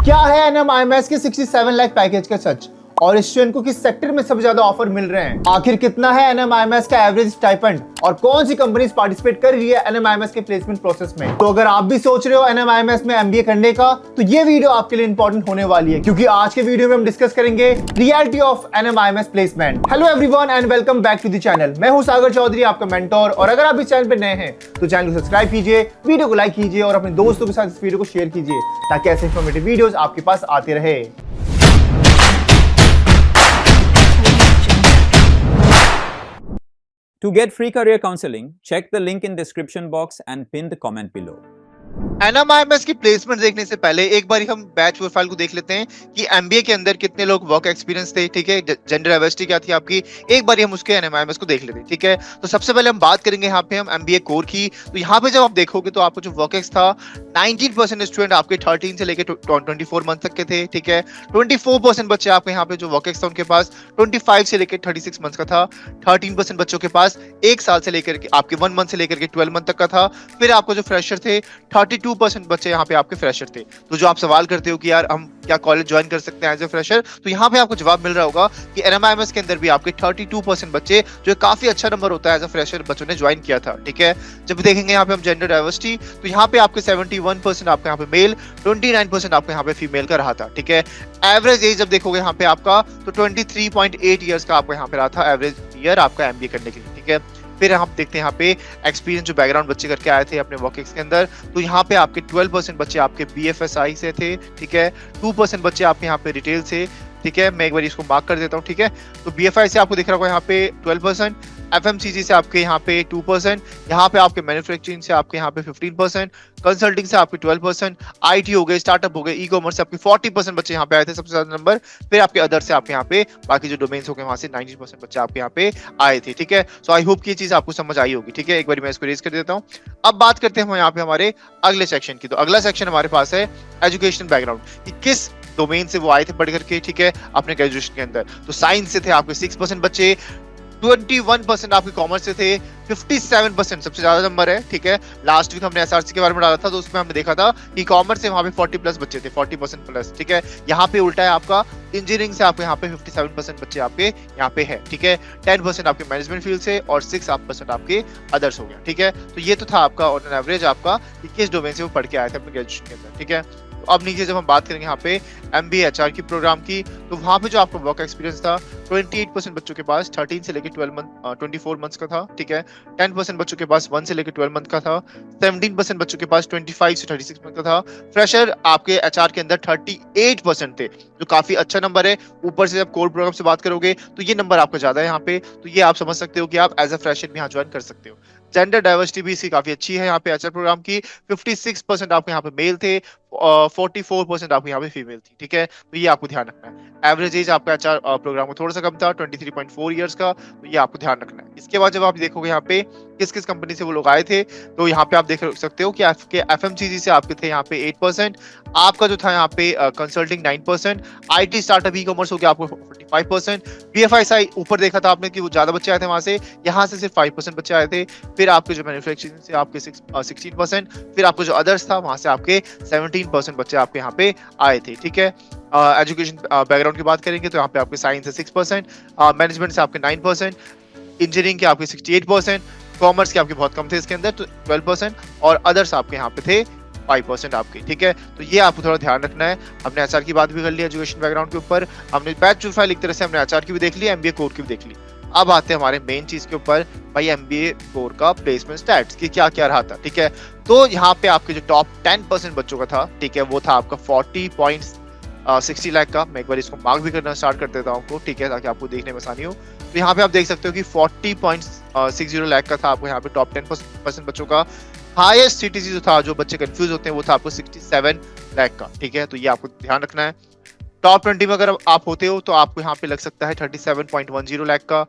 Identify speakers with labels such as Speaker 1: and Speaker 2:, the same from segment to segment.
Speaker 1: क्या है NMIMS के 67 लाख पैकेज का सच और स्टूडेंट को किस सेक्टर में सबसे ज्यादा ऑफर मिल रहे हैं? आखिर कितना है NMIMS का एवरेज स्टाइपेंड और कौन सी कंपनीज पार्टिसिपेट कर रही है NMIMS के प्लेसमेंट प्रोसेस में? तो अगर आप भी सोच रहे हो NMIMS में MBA करने का, तो ये वीडियो आपके लिए इंपॉर्टेंट होने वाली है, क्योंकि आज के वीडियो में हम डिस्कस करेंगे reality of NMIMS placement. Hello everyone and welcome back to the channel. मैं हूं सागर चौधरी, आपका मेंटोर, और अगर आप इस चैनल पे नए हैं तो चैनल को सब्सक्राइब कीजिए, वीडियो को लाइक कीजिए और अपने दोस्तों के साथ इस वीडियो को शेयर कीजिए ताकि ऐसे इंफॉर्मेटिव वीडियोस आपके पास आते रहे।
Speaker 2: To get free career counseling, check the link in description box and pin the comment below.
Speaker 3: NMIMS की प्लेसमेंट देखने से पहले एक बार हम बैच प्रोफाइल को देख लेते हैं कि MBA के अंदर कितने लोग वर्क एक्सपीरियंस थे, ठीक है, जेंडर डाइवर्सिटी क्या थी आपकी, एक बार हम उसके NMIMS को देख लेते हैं, ठीक है। तो सबसे पहले हम बात करेंगे यहाँ पे हम MBA कोर की। तो यहाँ पे जब आप देखोगे तो आपको जो वर्क एक्स था 19% स्टूडेंट आपके 13 से लेकर 24 मंथ तक के थे, ठीक है। 24% बच्चे आपके यहाँ पे जो वर्क एक्स था उनके पास 25 से लेकर 36 मंथ का था। 13% बच्चों के पास 1 साल से लेकर के आपके 1 मंथ से लेकर के 12 मंथ तक का था। फिर आपको जो फ्रेशर थे 32% बच्चे यहाँ पे आपके फ्रेशर थे। तो जो आप सवाल करते हो कि यार हम क्या कॉलेज ज्वाइन कर सकते हैं एज ए फ्रेशर, तो यहाँ पे आपको जवाब मिल रहा होगा कि NMIMS के अंदर भी आपके 32% बच्चे, जो काफी अच्छा नंबर होता है एज ए फ्रेशर, बच्चों ने ज्वाइन किया था, ठीक है। जब देखेंगे यहाँ पे हम जेंडर डाइवर्सिटी, तो यहाँ पे आपके 71% आपके यहाँ पे मेल, 29% आपके यहाँ पे फीमेल का रहा था, ठीक है। एवरेज एज जब देखोगे यहाँ पे आपका तो 23.8 ईयर्स का आपको यहाँ पे रहा था एवरेज ईयर आपका MBA करने के लिए, ठीक है। फिर हम देखते हैं यहाँ पे एक्सपीरियंस जो बैकग्राउंड बच्चे करके आए थे अपने वर्क एक्स के अंदर, तो यहाँ पे आपके 12% बच्चे आपके BFSI से थे, ठीक है। 2% बच्चे आपके यहाँ पे रिटेल से, ठीक है। मैं एक बार इसको मार्क कर देता हूँ, ठीक है। तो BFI से आपको दिख रहा होगा यहाँ पे 12%, FMCG से आपके यहाँ पे 2%, यहाँ पे आपके मैन्युफैक्चरिंग से आपके यहाँ पे 15%, कंसल्टिंग से आपके 12%, IT हो गए, स्टार्टअप हो गए, ई कॉमर्स से आपके 40% बच्चे यहाँ पे आए थे, सबसे ज्यादा नंबर। फिर आपके अदर से आपके यहाँ पे बाकी जो डोमेन्स हो गए वहां से 19% बच्चे आपके यहाँ पे आए थे, ठीक है। सो आई होप कि ये चीज आपको समझ आई होगी, ठीक है। एक बार मैं इसको रेज कर देता हूँ। अब बात करते हैं हम यहाँ पे हमारे अगले सेक्शन की। तो अगला सेक्शन हमारे पास है एजुकेशन बैकग्राउंड, कि किस डोमेन से वो आए थे पढ़ करके, ठीक है, अपने ग्रेजुएशन के अंदर। तो साइंस से थे आपके 6% बच्चे, 21% आपके कॉमर्स से थे, 57% सबसे ज्यादा नंबर है, ठीक है। लास्ट वीक हमने SRC के बारे में डाला था, तो उसमें हमने देखा था कि कॉमर्स से वहां पे 40 प्लस बच्चे थे, 40% प्लस, ठीक है। यहाँ पे उल्टा है आपका, इंजीनियरिंग से आपके यहाँ पे 57% बच्चे आपके यहाँ पे है, ठीक है। 10% आपके मैनेजमेंट फील्ड से और 6% आपके अदर्स हो गया, ठीक है। तो ये तो था आपका ऑन एन एवरेज आपका कि किस डोमेन से वो पढ़ के आए थे अपने ग्रेजुएशन के अंदर, ठीक है। तो अब नीचे जब हम बात करेंगे यहाँ पे MBA HR की प्रोग्राम की, तो वहां पे जो आपका वर्क एक्सपीरियंस था 28% बच्चों के पास 13 से लेकर 24 मंथ्स का था, ठीक है। 10% बच्चों के पास 1 से लेकर 12 मंथ का था। 17% बच्चों के पास 25 से 36 मंथ का था। फ्रेशर आपके HR के अंदर 38% थे, जो काफी अच्छा नंबर है। ऊपर से जब कोर प्रोग्राम से बात करोगे तो ये नंबर आपका ज्यादा है यहाँ पे, तो ये आप समझ सकते हो कि आप एज अ फ्रेशर भी यहाँ ज्वाइन कर सकते हो। जेंडर डाइवर्सिटी भी इसकी काफी अच्छी है यहाँ पे HR प्रोग्राम की। 56% आपके यहाँ पे मेल थे, 44% आपके यहाँ पे फीमेल थी, ठीक है। तो ये आपको ध्यान रखना है। एवरेज एज आपका HR प्रोग्राम को थोड़ा सा कम था, 23.4 ईयर्स का, तो ये आपको ध्यान रखना है। इसके बाद जब आप देखोगे यहाँ पे किस किस कंपनी से वो लोग आए थे, तो यहाँ पे आप देख सकते हो कि आपके FMCG से आपके थे यहाँ पे 8%, आपका जो था यहाँ पे consulting 9%, IT startup e commerce हो गया आपको 45%, BFSI ऊपर देखा था आपने कि वो ज्यादा बच्चे आए थे वहां से, यहाँ से सिर्फ 5% बच्चे आए थे। फिर आपके जो मैन्युफैक्चरिंग से आपके 16%, फिर आपको जो अदर्स था वहां से आपके 17% बच्चे आपके यहाँ पे आए थे, ठीक है। एजुकेशन बैकग्राउंड की बात करेंगे तो यहाँ पे आपके साइंस से 6%, मैनेजमेंट से आपके 9%, इंजीनियरिंग के आपके 68%, कॉमर्स के आपके बहुत कम थे इसके अंदर, तो 12%, और अदर्स आपके यहाँ पे थे 5% आपके, ठीक है। तो ये आपको थोड़ा ध्यान रखना है। हमने HR की बात भी कर ली एजुकेशन बैकग्राउंड के ऊपर, हमने बैच प्रोफाइल एक तरह से हमने HR की भी देख ली, MBA कोर की भी देख ली। अब आते हैं हमारे मेन चीज के ऊपर, भाई MBA कोर का प्लेसमेंट स्टैट्स की क्या क्या रहा था, ठीक है। तो यहाँ पे आपके जो टॉप 10% बच्चों का था, ठीक है, वो था आपका 40.60 लाख का। मैं एक बार इसको मार्क भी करना स्टार्ट कर देता हूँ आपको, ठीक है, ताकि आपको देखने में आसानी हो। तो यहाँ पे आप देख सकते हो कि 40.60 लाख का था आपको यहाँ पे टॉप 10% बच्चों का। हाईएस्ट CTC जो था, जो बच्चे कंफ्यूज होते हैं, वो था आपको 67 लाख का, ठीक है। तो ये आपको ध्यान रखना है। टॉप 20 में अगर आप होते हो तो आपको यहाँ पे लग सकता है 37.10 लाख का।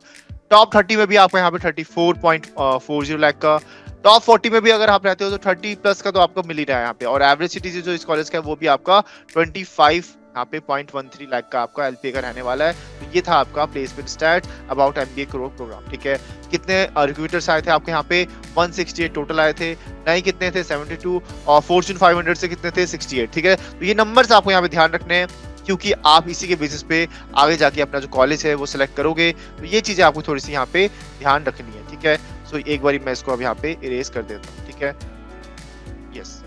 Speaker 3: टॉप 30 में भी आपको यहाँ पे 34.40 लाख का। टॉप 40 में भी अगर आप रहते हो तो 30 प्लस का तो आपको मिल ही रहा है यहाँ पे। और एवरेज CTC जो इस कॉलेज का है वो भी आपका 25 यहाँ पे 0.13 लाख का आपका एलपीए का रहने वाला है। तो ये था आपका placement stat about MBA core program, ठीक है। कितने रिक्रूटर्स आए थे आपके यहाँ पे 168 टोटल आए थे, नए कितने थे 72, और फॉर्च्यून 500 से कितने थे 68, ठीक है। तो ये नंबर्स आपको यहाँ पे ध्यान रखने हैं, क्योंकि आप इसी के बेसिस पे आगे जाके अपना जो कॉलेज है वो सिलेक्ट करोगे। तो ये चीजें आपको थोड़ी सी यहाँ पे ध्यान रखनी है, ठीक है। सो एक बार मैं इसको अब यहाँ पे इरेज कर देता हूँ, ठीक है। यस,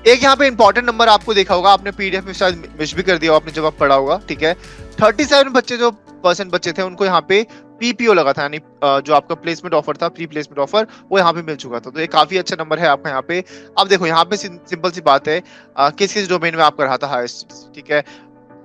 Speaker 3: एक यहाँ पे इंपॉर्टेंट नंबर आपको देखा होगा, आपने पीडीएफ में शायद मिस भी कर दिया हो आपने जब आप पढ़ा होगा, ठीक है। 37 बच्चे जो परसेंट बच्चे थे उनको यहाँ पे पीपीओ लगा था, यानी जो आपका प्लेसमेंट ऑफर था, प्री प्लेसमेंट ऑफर, वो यहाँ पे मिल चुका था। तो ये काफी अच्छा नंबर है आपका यहाँ पे। अब देखो यहाँ पे सिंपल सी बात है, किस किस डोमेन में आप कर रहा था हाईएस्ट, ठीक है।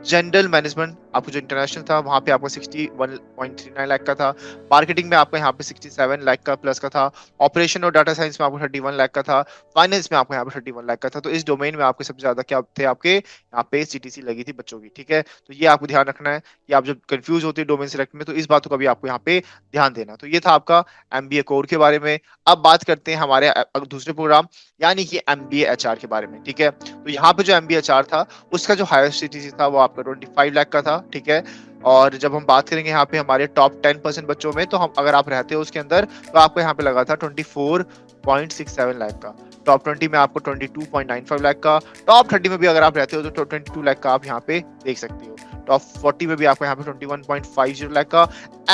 Speaker 3: जनरल मैनेजमेंट आपको जो इंटरनेशनल था वहां पे आपको 61.39 लाख का था। मार्केटिंग में आपका यहाँ पे 67 लाख का प्लस का था। ऑपरेशन और डाटा साइंस में आपको 31 लाख का था। फाइनेंस में आपको यहाँ पे 31 लाख का था। तो इस डोमेन में आपके सबसे ज्यादा क्या थे, आपके यहाँ पे सीटीसी लगी थी बच्चों की, ठीक है। तो ये आपको ध्यान रखना है कि आप जब कंफ्यूज होते हैं डोमेन सिलेक्ट में, तो इस बात को कभी आपको यहाँ पे ध्यान देना। तो ये था आपका एमबीए कोर के बारे में। अब बात करते हैं हमारे दूसरे प्रोग्राम यानी कि एमबीए एचआर के बारे में, ठीक है। तो यहाँ पे जो एमबीए एचआर था उसका जो हाईएस्ट सीटीसी था वो आपका 25 लाख का था, ठीक है। और जब हम बात करेंगे यहाँ पे हमारे टॉप 10% बच्चों में, तो हम अगर आप रहते हो उसके अंदर, तो आपको यहाँ पे लगा था 24.67 लाख का। टॉप 20 में आपको 22.95 लाख का। टॉप 30 में भी अगर आप रहते हो तो 22 लाख का आप यहाँ पे देख सकते हो। टॉप 40 में भी आपको यहाँ पे 21.50 लाख का।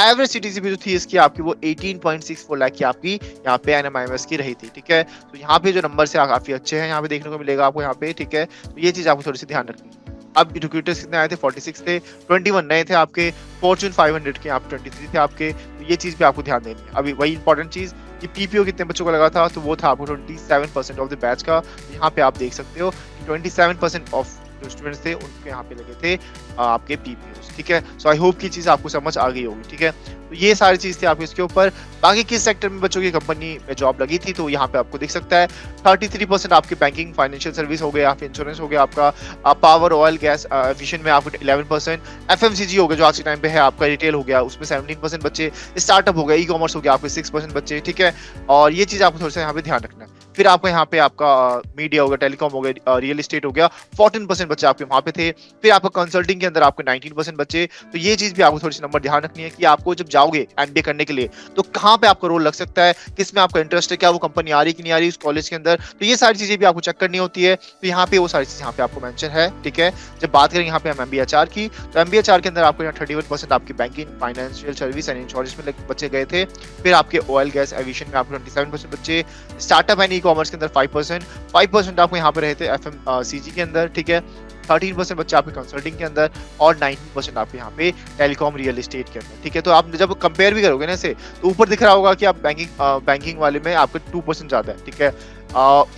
Speaker 3: एवरेज सीटीसी भी जो थी इसकी आपकी वो 18.64 लाख की आपकी यहाँ पे एनएमआईएमएस की रही थी, ठीक है। तो यहाँ पे जो नंबर है काफी अच्छे हैं, यहाँ पे देखने को मिलेगा आपको यहाँ पे, ठीक है। तो ये चीज आपको थोड़ी सी ध्यान रखनी है। अब रिक्रूटर्स कितने आए थे, 46 थे, 21 नए थे आपके, फॉर्च्यून 500 के आप 23 थे आपके। तो ये चीज पे आपको ध्यान देनी है। अभी वही इंपॉर्टेंट चीज कि पीपीओ कितने बच्चों को लगा था, तो वो था आपको 27% ऑफ द बैच का। यहाँ पे आप देख सकते हो 27% ऑफ जो स्टूडेंट्स थे उनके यहाँ पे लगे थे आपके पीपीओ, ठीक है। सो आई होप की चीज आपको समझ आ गई होगी, ठीक है। तो ये सारी चीज थी आपके इसके ऊपर। बाकी किस सेक्टर में बच्चों की कंपनी में जॉब लगी थी, तो यहाँ पे आपको दिख सकता है 33% आपके बैंकिंग फाइनेंशियल सर्विस हो गया, फिर इंश्योरेंस हो गया आपका, पावर ऑयल गैस एफिशिएंट में आपको 11%, एफएमसीजी हो गया जो आज के टाइम पे है आपका, रिटेल हो गया उसमें 17% बच्चे, स्टार्टअप हो गया, ई कॉमर्स हो गया आपके 6% बच्चे, ठीक है। और ये चीज आपको थोड़ा सा यहाँ पे ध्यान रखना है। फिर आपको यहाँ पे आपका मीडिया हो गया, टेलीकॉम हो गया, रियल एस्टेट हो गया, 14% बच्चे आपके वहां पे थे। फिर आपका कंसल्टिंग के अंदर आपके 19% बच्चे। तो ये चीज भी आपको थोड़ी सी नंबर ध्यान रखनी है कि आपको जब जाओगे एमबीए करने के लिए तो कहाँ पे आपका रोल लग सकता है, किसमें आपका इंटरेस्ट है, क्या वो कंपनी आ रही कि नहीं आ रही उस कॉलेज के अंदर। तो ये सारी चीजें भी आपको चेक करनी होती है। तो यहाँ पे वो सारी चीज यहाँ पे आपको मेंशन है, ठीक है। जब बात करें यहाँ पे हम एमबीए एचआर की, तो एमबीए एचआर के अंदर आपको यहाँ 31% आपकी banking financial service and insurance में बच्चे गए थे। फिर आपके ऑयल गैस एविएशन में आपको 27% बच्चे, स्टार्टअप एंड ई कॉमर्स के अंदर 5% आपको यहाँ पे रहे थे एफएमसीजी के अंदर, ठीक है। 13% बच्चे आपके कंसल्टिंग के अंदर और 19% आपके यहाँ पे टेलीकॉम रियल एस्टेट के अंदर, ठीक है। तो आप जब कंपेयर भी करोगे ना इसे, तो ऊपर दिख रहा होगा कि आप बैंकिंग वाले में आपके 2% ज्यादा है, ठीक है।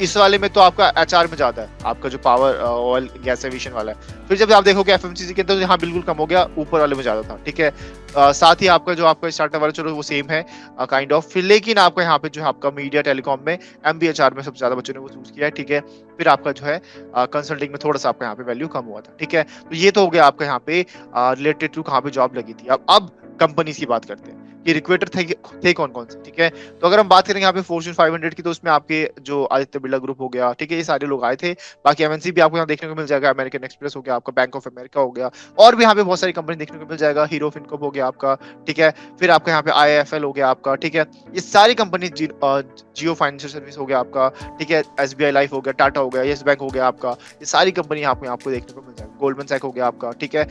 Speaker 3: इस वाले में तो आपका एचआर में ज्यादा है, आपका जो पावर ऑयल गैस एविएशन वाला है। फिर जब आप देखोगे एफएमसीजी के अंदर, तो यहाँ बिल्कुल कम हो गया, ऊपर वाले में ज्यादा था, ठीक है। साथ ही आपका जो आपका स्टार्टअप वाला चलो वो सेम है काइंड ऑफ, फिर लेकिन आपका यहाँ पे जो है आपका मीडिया टेलीकॉम में एमबीए एचआर में सबसे ज्यादा बच्चों ने वो चूज किया है, ठीक है। फिर आपका जो है कंसल्टिंग में थोड़ा सा आपका यहाँ पे वैल्यू कम हुआ था, ठीक है। तो ये तो हो गया आपका यहाँ पे रिलेटेड टू कहाँ पे जॉब लगी थी। अब कंपनीज की बात करते हैं कि रिक्रूटर थे कौन कौन से, ठीक है। तो अगर हम बात करेंगे यहाँ पे फॉर्च्यून 500 की, तो उसमें आपके जो आदित्य बिरला ग्रुप हो गया, ठीक है, ये सारे लोग आए थे। बाकी एमएनसी भी आपको यहाँ देखने को मिल जाएगा, अमेरिकन एक्सप्रेस हो गया आपका, बैंक ऑफ अमेरिका हो गया, और भी यहाँ पे बहुत सारी कंपनी देखने को मिल जाएगा, हीरो फिनकॉप हो गया आपका, ठीक है। फिर आपका यहाँ पे आईआईएफएल हो गया आपका, ठीक है। ये सारी कंपनी, जियो फाइनेंशियल सर्विस हो गया आपका, ठीक है, एसबीआई लाइफ हो गया, टाटा हो गया, येस बैंक हो गया आपका, ये सारी कंपनी आपको देखने को मिल जाएगी। गोल्डमैन सैक हो गया आपका, ठीक है,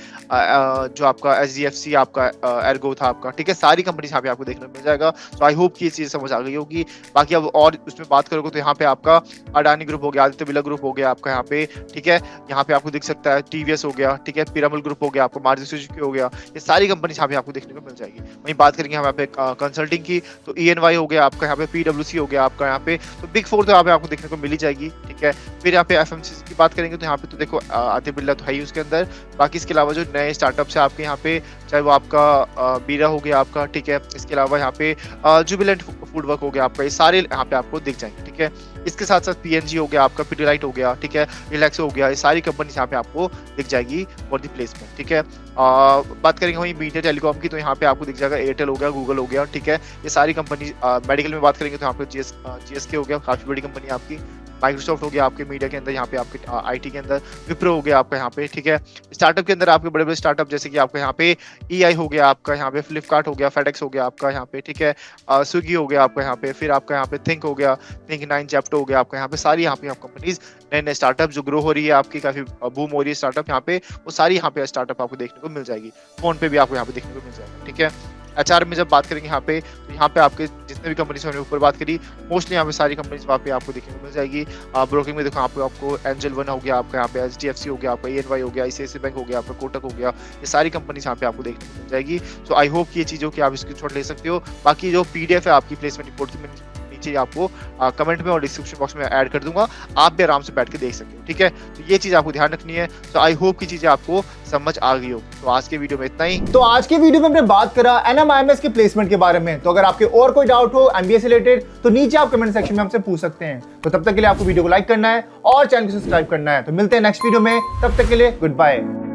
Speaker 3: जो आपका एचडीएफसी आपका एर्गो था आपका, ठीक है। सारी कंपनी यहाँ पे आपको देखने को मिल जाएगा। तो आई होप कि ये चीज समझ आ गई होगी। बाकी अब और उसमें बात करोगे तो यहाँ पे आपका अडानी ग्रुप हो गया, आदित्य बिरला ग्रुप हो गया आपका यहाँ पे, ठीक है। यहाँ पे आपको दिख सकता है टीवीएस हो गया, ठीक है, पिरामल ग्रुप हो गया आपको, मारुति सुजुकी हो गया, ये सारी कंपनी यहाँ पे आपको देखने को मिल जाएगी। वहीं बात करेंगे यहाँ पे कंसल्टिंग की, तो ईएनवाई हो गया आपका, यहाँ पे पीडब्ल्यूसी हो गया आपका यहाँ पे, तो बिग फोर तो यहाँ पे आपको देखने को मिल ही जाएगी, ठीक है। फिर यहाँ पे एफएमसीजी की बात करेंगे तो यहाँ पे तो देखो आदित्य बिरला तो है है उसके अंदर। बाकी इसके अलावा जो नए स्टार्टअप्स है आपके यहाँ पे, चाहे वो आपका बीरा हो गया आपका, ठीक है, इसके अलावा यहाँ पे जुबिलेंट फूडवर्क हो गया आपका, ये सारे यहाँ पे आपको दिख जाएंगे, ठीक है। इसके साथ साथ पीएनजी हो गया आपका, पिडिलाइट हो गया, ठीक है, रिलैक्स हो गया, ये सारी कंपनी यहाँ पे आपको दिख जाएगी फॉर द प्लेसमेंट, ठीक है। बात करेंगे वहीं मीडिया टेलीकॉम की, तो यहाँ पे आपको दिख जाएगा एयरटेल हो गया, गूगल हो गया, ठीक है, ये सारी कंपनी। मेडिकल में बात करेंगे तो यहाँ पे जीएसके हो गया, काफी बड़ी कंपनी है आपकी। माइक्रोसॉफ्ट हो गया आपके मीडिया के अंदर, यहाँ पे आपके आईटी के अंदर विप्रो हो गया आपका यहाँ पे, ठीक है। स्टार्टअप के अंदर आपके बड़े बड़े स्टार्टअप जैसे कि आपका यहाँ पे ईआई हो गया आपका, यहाँ पे फ्लिपकार्ट हो गया, फेडेक्स हो गया आपका यहाँ पे, ठीक है, स्विगी हो गया आपका यहाँ पे, फिर आपका यहाँ पे थिंक हो गया, थिंक9, जेप्टो हो गया आपका यहाँ पे, सारी यहाँ पे कंपनीज नए नए स्टार्टअप जो ग्रो हो रही है आपकी, काफी बूम हो रही है स्टार्टअप यहाँ पे, वो सारी यहाँ पे स्टार्टअप आपको देखने को मिल जाएगी। फोन पे भी आपको यहाँ पे देखने को मिल जाएगा, ठीक है। एचआर में जब बात करेंगे यहाँ पे, तो यहाँ पे आपके जितने भी कंपनीज हमने ऊपर बात करी, मोस्टली यहाँ पे सारी कंपनीज वहाँ पे आपको देखने को मिल जाएगी। ब्रोकिंग में देखो आपको एंजल वन हो गया आपका, यहाँ पे एचडीएफसी हो गया आपका, ENY हो गया, ICICI बैंक हो गया आपका, कोटक हो गया, ये सारी कंपनीज यहाँ पे आपको देखने को मिल जाएगी। सो आई होप कि ये चीज़ों की आप स्क्रीनशॉट ले सकते हो। बाकी जो PDF है आपकी प्लेसमेंट रिपोर्ट की, नीचे आपको कमेंट में और डिस्क्रिप्शन बॉक्स में ऐड कर दूंगा, आप भी आराम से बैठ के देख सकते हो, ठीक है। तो ये चीज आपको ध्यान रखनी है। तो आई होप की चीजें आपको समझ आ गई हो। तो आज के वीडियो में इतना ही।
Speaker 1: तो आज के वीडियो में हमने बात करा NMIMS के प्लेसमेंट के बारे में। तो अगर आपके और कोई डाउट हो MBA से रिलेटेड, तो नीचे आप कमेंट सेक्शन में हमसे पूछ सकते हैं। तो तब तक के लिए आपको वीडियो को लाइक करना है और चैनल को सब्सक्राइब करना है। तो मिलते हैं नेक्स्ट वीडियो में, तब तक के लिए गुड बाय।